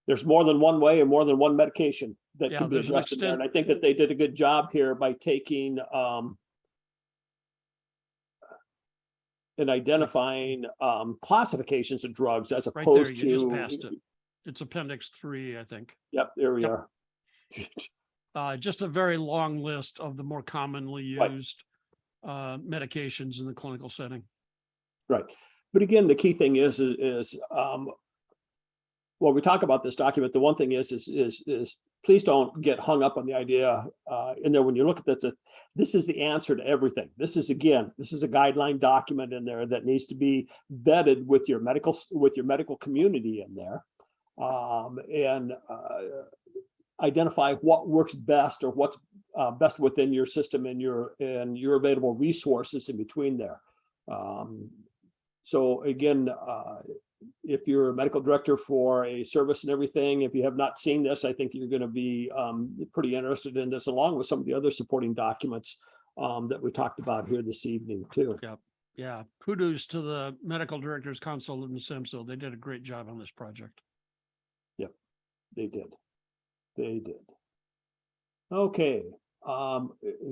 there's more than one way and more than one medication that can be addressed in there. And I think that they did a good job here by taking and identifying classifications of drugs as Right opposed there, you just to. passed it. It's Appendix 3, I think. Yep, there we Yep. are. Just a very long list of the more commonly Right. used medications in the clinical setting. Right. But again, the key thing is when we talk about this document, the one thing is please don't get hung up on the idea in there when you look at that. This is the answer to everything. This is a guideline document in there that needs to be vetted with your medical community in there. And identify what works best or what's best within your system and your available resources in between there. So again, if you're a medical director for a service and everything, if you have not seen this, I think you're going to be pretty interested in this, along with some of the other supporting documents that we talked about here this evening too. Yep. Yeah. Kudos to the Medical Directors Council in SIMSO. They did a great job on this project. Yep, they did. They did. Okay.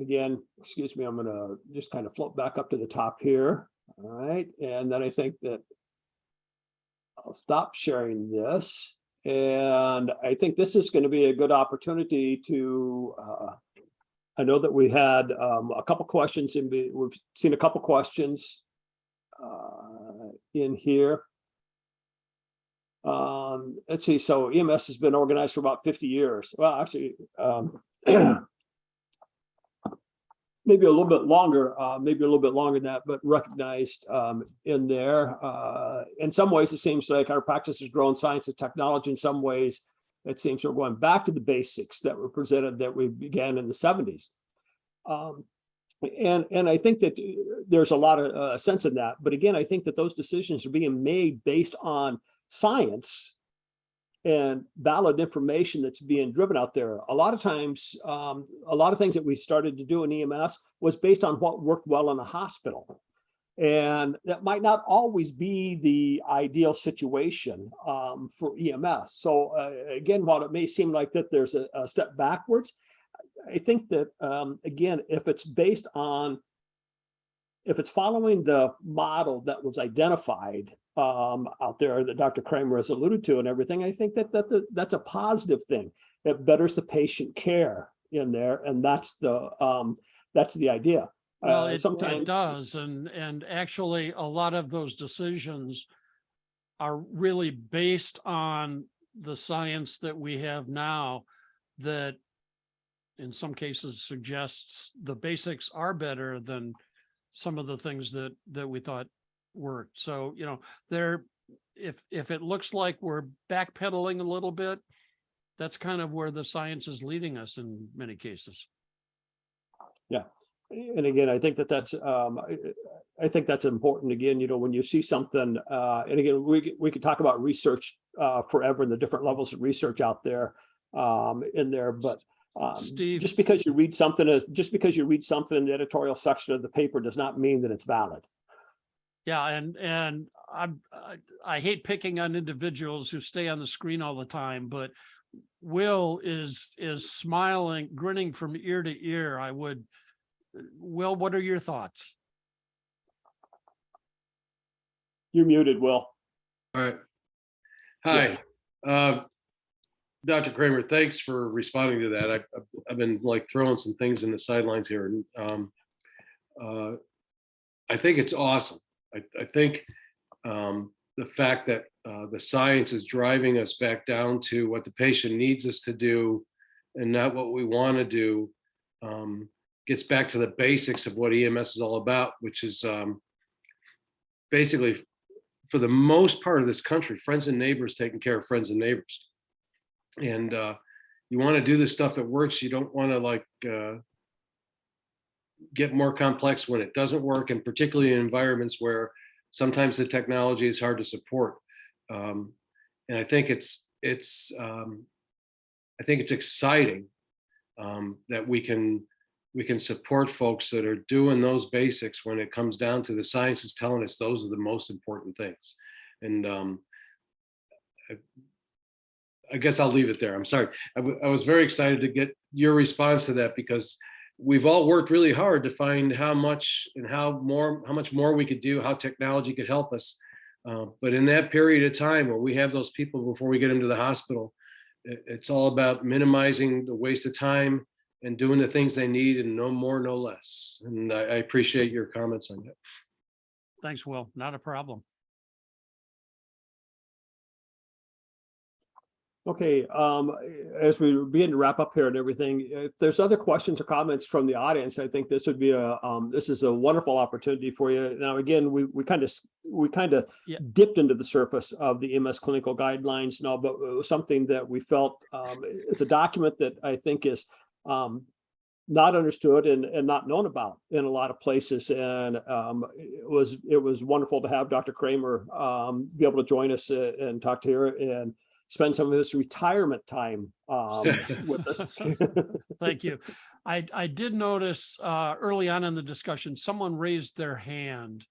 Again, excuse me, I'm going to just kind of float back up to the top here. All right. And then I think that I'll stop sharing this. And I think this is going to be a good opportunity to, I know that we had a couple questions we've seen a couple questions in here. Let's see. So EMS has been organized for about 50 years. Well, actually, maybe a little bit longer than that, but recognized in there. In some ways, it seems like our practice has grown science and technology. In some ways, it seems we're going back to the basics that were presented that we began in the 70s. And I think that there's a lot of sense in that. But again, I think that those decisions are being made based on science and valid information that's being driven out there. A lot of times, a lot of things that we started to do in EMS was based on what worked well in a hospital. And that might not always be the ideal situation for EMS. So again, while it may seem like that there's a step backwards, I think that, again, if it's following the model that was identified out there that Dr. Krohmer has alluded to and everything, I think that's a positive thing. It betters the patient care in there, and that's the idea. Well, it Sometimes does, and actually, a lot of those decisions are really based on the science that we have now, that in some cases suggests the basics are better than some of the things that we thought worked. So, if it looks like we're backpedaling a little bit, that's kind of where the science is leading us in many cases. And again, I think that's important. Again, when you see something, and again, we could talk about research forever and the different levels of research out there in there, but Steve, just because you read something in the editorial section of the paper does not mean that it's valid. yeah, and I hate picking on individuals who stay on the screen all the time, but Will is smiling, grinning from ear to ear. Will, what are your thoughts? You're muted, Will. All right. Hi, Dr. Krohmer, thanks for responding to that. I've been like throwing some things in the sidelines here, and I think it's awesome. I think the fact that the science is driving us back down to what the patient needs us to do and not what we want to do gets back to the basics of what EMS is all about, which is basically, for the most part of this country, friends and neighbors taking care of friends and neighbors. And you want to do the stuff that works. You don't want to get more complex when it doesn't work, and particularly in environments where sometimes the technology is hard to support. And I think it's exciting that we can support folks that are doing those basics when it comes down to the science is telling us those are the most important things. And I guess I'll leave it there. I'm sorry. I was very excited to get your response to that, because we've all worked really hard to find how much more we could do, how technology could help us. But in that period of time where we have those people before we get into the hospital, it's all about minimizing the waste of time and doing the things they need, and no more, no less. And I appreciate your comments on that. Thanks, Will. Not a problem. Okay, as we begin to wrap up here and everything, if there's other questions or comments from the audience, I think this would be this is a wonderful opportunity for you. Now, again, we kind of dipped into the surface of the EMS clinical guidelines now, but it was something that we felt it's a document that I think is not understood and not known about in a lot of places. And it was wonderful to have Dr. Krohmer be able to join us and talk to her and spend some of his retirement time with us. Thank you. I did notice early on in the discussion, someone raised their hand,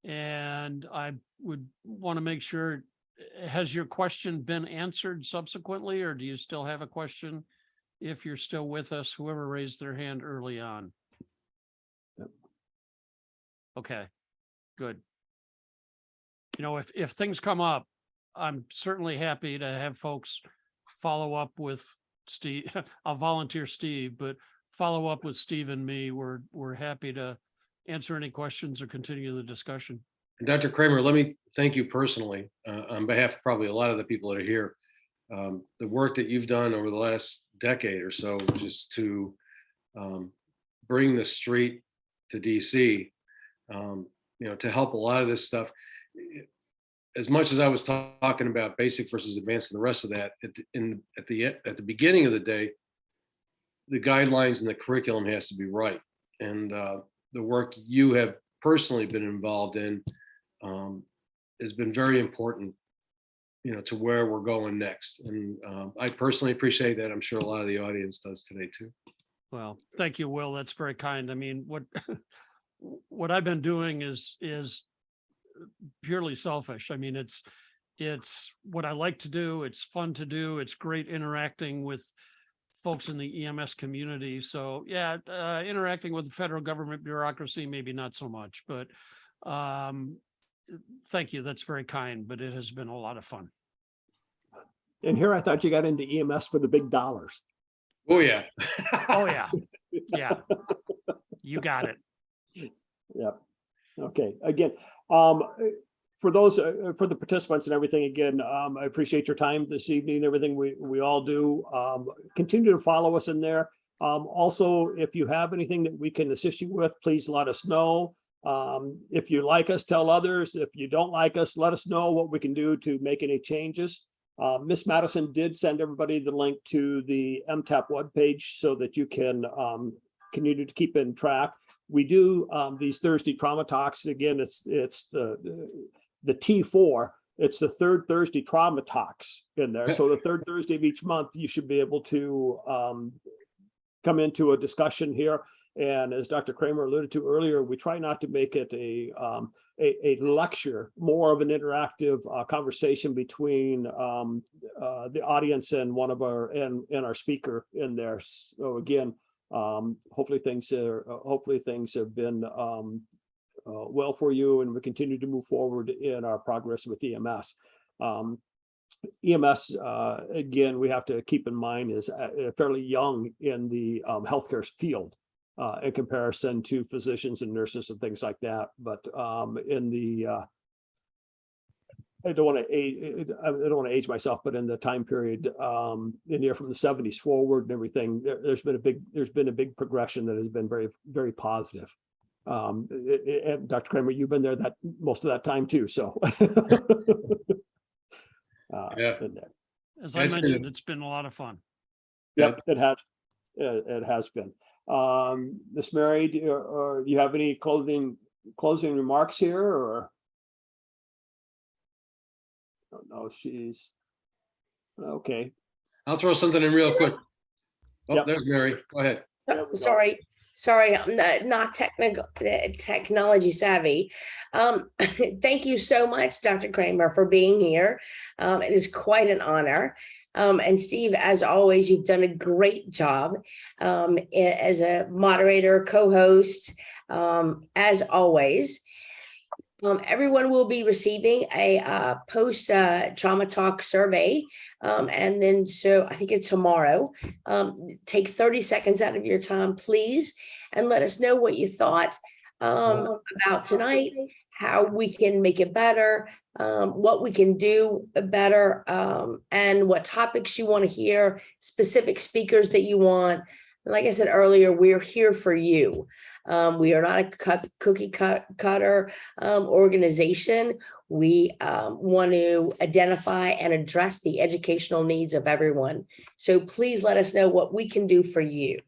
and I would want to make sure, has your question been answered subsequently, or do you still have a question? If you're still with us, whoever raised their hand early on. Yep. Okay, good. If things come up, I'm certainly happy to have folks follow up with Steve. I'll volunteer Steve, but follow up with Steve and me. We're happy to answer any questions or continue the discussion. And Dr. Krohmer, let me thank you personally on behalf of probably a lot of the people that are here. The work that you've done over the last decade or so, just to bring the street to DC, to help a lot of this stuff. As much as I was talking about basic versus advanced and the rest of that, at the beginning of the day, the guidelines and the curriculum has to be right. And the work you have personally been involved in has been very important, to where we're going next. And I personally appreciate that. I'm sure a lot of the audience does today too. Well, thank you, Will. That's very kind. I mean, what I've been doing is purely selfish. I mean, it's what I like to do. It's fun to do. It's great interacting with folks in the EMS community. So yeah, interacting with the federal government bureaucracy, maybe not so much, but thank you. That's very kind, but it has been a lot of fun. And here I thought you got into EMS for the big dollars. Oh yeah. Oh yeah. Yeah. You got it. Yep. Okay. Again, for those, for the participants and everything, again, I appreciate your time this evening and everything we all do. Continue to follow us in there. Also, if you have anything that we can assist you with, please let us know. If you like us, tell others. If you don't like us, let us know what we can do to make any changes. Miss Madison did send everybody the link to the MTEP webpage so that you can continue to keep in track. We do these Thursday trauma talks. Again, it's the T4. It's the third Thursday trauma talks in there. So the third Thursday of each month, you should be able to come into a discussion here. And as Dr. Krohmer alluded to earlier, we try not to make it a lecture, more of an interactive conversation between the audience and our speaker in there. So again, hopefully things have been well for you, and we continue to move forward in our progress with EMS. EMS, again, we have to keep in mind is fairly young in the healthcare field in comparison to physicians and nurses and things like that. But in the I don't want to age myself, but in the time period in here from the 70s forward and everything, there's been a big progression that has been very, very positive. And Dr. Krohmer, you've been there most of that time too. So Yeah. As I mentioned, it's been a lot of fun. Yep, it has. It has been. Miss Mary, do you have any closing remarks here, or? I don't know if she's okay. I'll throw something in real quick. Oh, Yep. There's Mary. Go ahead. Oh, sorry, I'm not technology savvy. Thank you so much, Dr. Krohmer, for being here. It is quite an honor. And Steve, as always, you've done a great job as a moderator, co-host, as always. Everyone will be receiving a post trauma talk survey. And then, so I think it's tomorrow. Take 30 seconds out of your time, please, and let us know what you thought about tonight, how we can make it better, what we can do better, and what topics you want to hear, specific speakers that you want. Like I said earlier, we're here for you. We are not a cookie cutter organization. We want to identify and address the educational needs of everyone. So please let us know what we can do for you.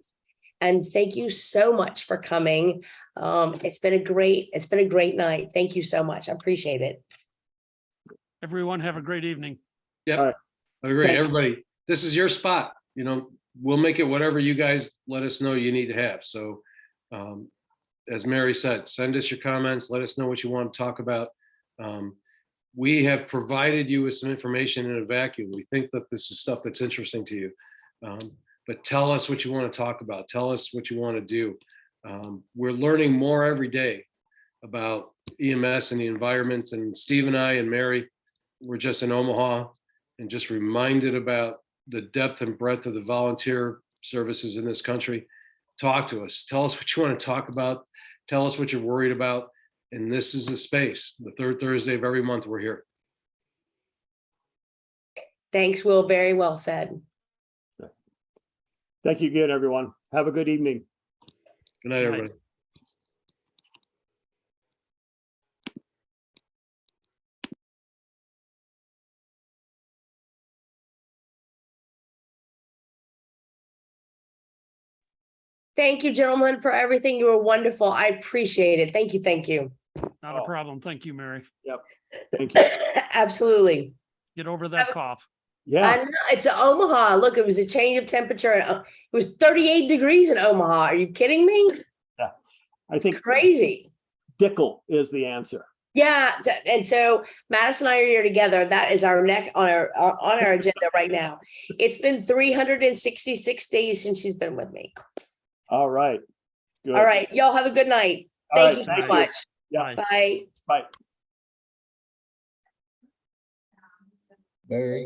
And thank you so much for coming. It's been a great night. Thank you so much. I appreciate it. Everyone have a great evening. Yep. All right. I agree. Everybody, this is your spot. You know, we'll make it whatever you guys let us know you need to have. So as Mary said, send us your comments. Let us know what you want to talk about. We have provided you with some information in a vacuum. We think that this is stuff that's interesting to you. But tell us what you want to talk about. Tell us what you want to do. We're learning more every day about EMS and the environments. And Steve and I and Mary were just in Omaha and just reminded about the depth and breadth of the volunteer services in this country. Talk to us. Tell us what you want to talk about. Tell us what you're worried about. And this is the space. The third Thursday of every month, we're here. Thanks, Will. Very well said. Thank you again, everyone. Have a good evening. Good night, everybody. Thank you, gentlemen, for everything. You were wonderful. I appreciate it. Thank you. Thank you. Not a problem. Thank you, Mary. Thank you. Absolutely. Get over that cough. Yeah. I know, it's Omaha. Look, it was a change of temperature. It was 38 degrees in Omaha. Are you kidding me? Yeah. I think Crazy. Dickel is the answer. Yeah. And so Madison and I are here together. That is our next on our agenda right now. It's been 366 days since she's been with me. All right. Good. All right. Y'all have a good night. All Thank right, you so much. Yeah. Bye. Bye. Very